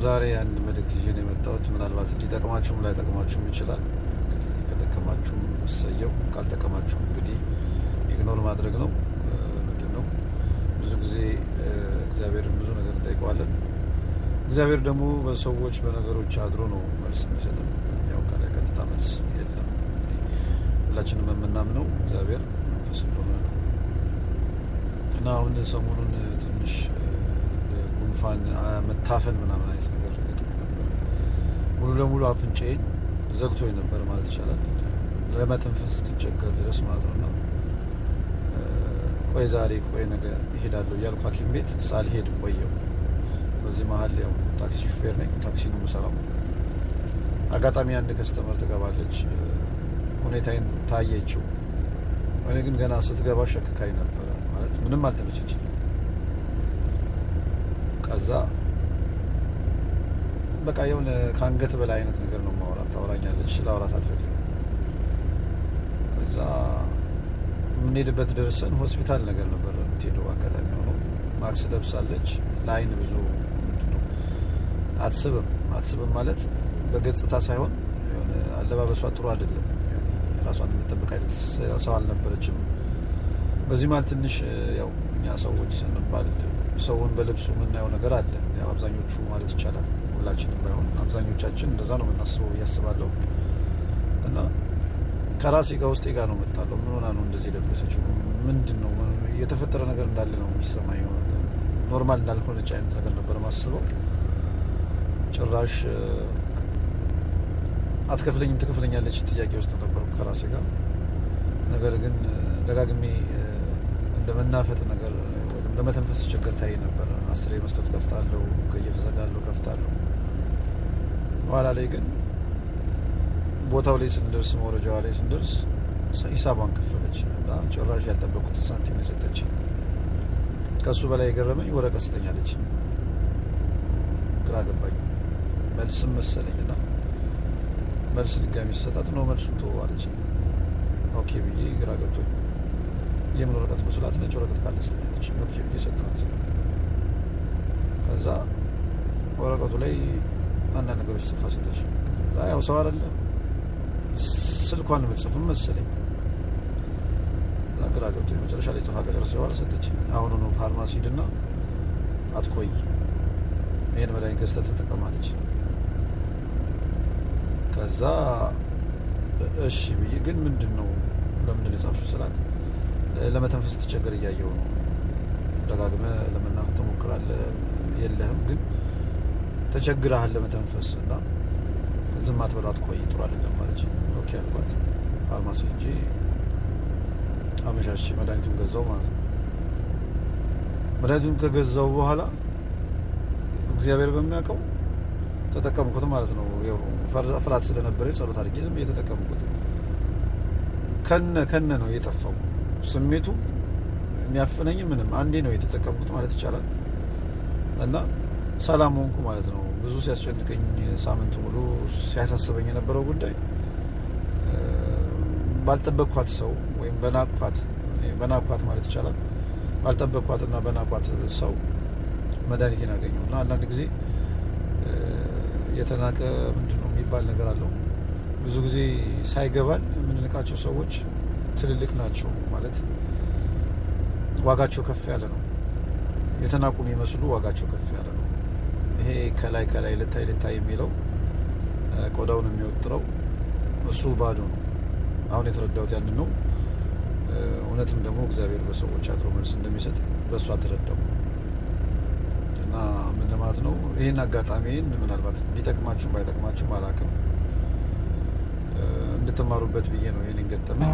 ዛሬ አንድ መልእክት ይዤ ነው የመጣሁት። ምናልባት ሊጠቅማችሁም ላይጠቅማችሁም ይችላል። እንግዲህ ከጠቀማችሁም እሰየው፣ ካልጠቀማችሁም እንግዲህ ኢግኖር ማድረግ ነው። ምንድነው ብዙ ጊዜ እግዚአብሔርን ብዙ ነገር እንጠይቀዋለን። እግዚአብሔር ደግሞ በሰዎች በነገሮች አድሮ ነው መልስ የሚሰጠን። ያው ከላይ ቀጥታ መልስ የለም። ሁላችንም የምናምነው እግዚአብሔር መንፈስ እንደሆነ ነው እና አሁን ሰሞኑን ትንሽ ጉንፋን መታፈን ምናምን አይነት ነገር ገጥሞኝ ነበር። ሙሉ ለሙሉ አፍንጫዬን ዘግቶኝ ነበር ማለት ይቻላል። ለመተንፈስ እስክቸገር ድረስ ማለት ነው። እና ቆይ ዛሬ ቆይ ነገ እሄዳለሁ እያልኩ ሐኪም ቤት ሳልሄድ ቆየሁ። በዚህ መሀል ያው ታክሲ ሹፌር ነኝ፣ ታክሲ ነው የምሰራው። አጋጣሚ አንድ ከስተመር ትገባለች፣ ሁኔታዬን ታየችው። እኔ ግን ገና ስትገባ ሸክካኝ ነበረ ማለት ምንም አልተመቸችኝም። ከዛ በቃ የሆነ ከአንገት በላይ አይነት ነገር ነው ማውራት ታወራኛለች። ላውራት አልፈልግም። ከዛ የምንሄድበት ደርሰን ሆስፒታል ነገር ነበር የምትሄደው። አጋጣሚ ሆኖ ማክስ ለብሳለች። ለአይን ብዙ ምንድነው አትስብም ማለት በገጽታ ሳይሆን የሆነ አለባበሷ ጥሩ አይደለም። ራሷን የምትጠብቅ አይነት ሰው አልነበረችም። በዚህ ማለት ትንሽ ያው እኛ ሰዎች ስንባል ሰውን በልብሱ የምናየው ነገር አለ። ያው አብዛኞቹ ማለት ይቻላል ሁላችንም ባይሆን አብዛኞቻችን እንደዛ ነው የምናስበው ብዬ አስባለሁ። እና ከራሴ ጋር ውስጤ ጋር ነው መጣለው። ምን ሆና ነው እንደዚህ የለበሰችው? ምንድን ነው የተፈጠረ ነገር እንዳለ ነው የሚሰማኝ። የሆነ ኖርማል እንዳልሆነች አይነት ነገር ነበር ማስበው። ጭራሽ አትከፍለኝም ትከፍለኛለች ጥያቄ ውስጥ ነበርኩ ከራሴ ጋር። ነገር ግን ደጋግሜ እንደመናፈጥ ነገር ለመተንፈስ ችግር ታይ ነበር። 10 መስጠት ከፍታለሁ፣ ከየፍ ዘጋለሁ፣ ከፍታለሁ። በኋላ ላይ ግን ቦታው ላይ ስንደርስ መውረጃዋ ላይ ስንደርስ ሂሳቧን ከፈለች እና ጭራሽ ያልጠበቁት ሳንቲም የሰጠች። ከሱ በላይ የገረመኝ ወረቀት ስጠኛለች። ግራ ገባኝ። መልስም መሰለኝና መልስ ድጋሚ ሲሰጣት ነው መልሱን ተወው አለች። ኦኬ ብዬ ግራ ገብቶኝ የምን ወረቀት መስላት ነጭ ወረቀት ካለ ስትኛለች። ኦኬ ብዬ ሰጠኋት። ከዛ ወረቀቱ ላይ አንዳንድ ነገሮች ጽፋ ሰጠች። ከዛ ያው ሰው አይደለ ስልኳን የምትጽፍም መሰለኝ። ከዛ ግራ ገብቶኝ መጨረሻ ላይ ጽፋ ከጨረሰች በኋላ ሰጠች። አሁኑ ነው ፋርማሲ ሂድና አትቆይ፣ ይሄን መድኃኒት ገዝተህ ተጠቀም አለች። ከዛ እሺ ብዬ ግን ምንድን ነው ለምንድን ነው የጻፍሽው ስላት ለመተንፈስ ትቸገር እያየው ነው። ደጋግመህ ለመናፈስ ትሞክራለህ፣ የለህም ግን ተቸግረሃል ለመተንፈስ እና ዝም አትበለው፣ አትቆይ፣ ጥሩ አይደለም አለች። ኦኬ አልኳት። ፋርማሲ ሂጄ አመሻሽ መድኃኒቱን ገዛው ማለት ነው። መድኃኒቱን ከገዛው በኋላ እግዚአብሔር በሚያውቀው ተጠቀምኩት ማለት ነው። ያው ፍርሃት ስለነበረ ጸሎት አድርጌ ዝም እየተጠቀምኩት ከነ ነው የጠፋው ስሜቱ የሚያፍነኝ። ምንም አንዴ ነው የተጠቀምኩት ማለት ይቻላል። እና ሰላም ሆንኩ ማለት ነው። ብዙ ሲያስጨንቀኝ ሳምንት ሙሉ ሲያሳስበኝ የነበረው ጉዳይ ባልጠበቅኳት ሰው ወይም በናቅኳት ማለት ይቻላል ባልጠበቅኳትና በናቅኳት ሰው መድኃኒቴን አገኘሁ። እና አንዳንድ ጊዜ የተናቀ ምንድነው የሚባል ነገር አለው። ብዙ ጊዜ ሳይገባን የምንንቃቸው ሰዎች ትልልቅ ናቸው ማለት ዋጋቸው ከፍ ያለ ነው። የተናቁ የሚመስሉ ዋጋቸው ከፍ ያለ ነው። ይሄ ከላይ ልታይ የሚለው ቆዳውን የሚወጥረው እሱ ባዶ ነው። አሁን የተረዳሁት ያንን ነው። እውነትም ደግሞ እግዚአብሔር በሰዎች አድሮ መልስ እንደሚሰጥ በእሷ ተረዳው እና ምን ማለት ነው። ይህን አጋጣሚን ምናልባት ቢጠቅማችሁም ባይጠቅማችሁም አላውቅም እንድትማሩበት ብዬ ነው ይህን ገጠመኝ።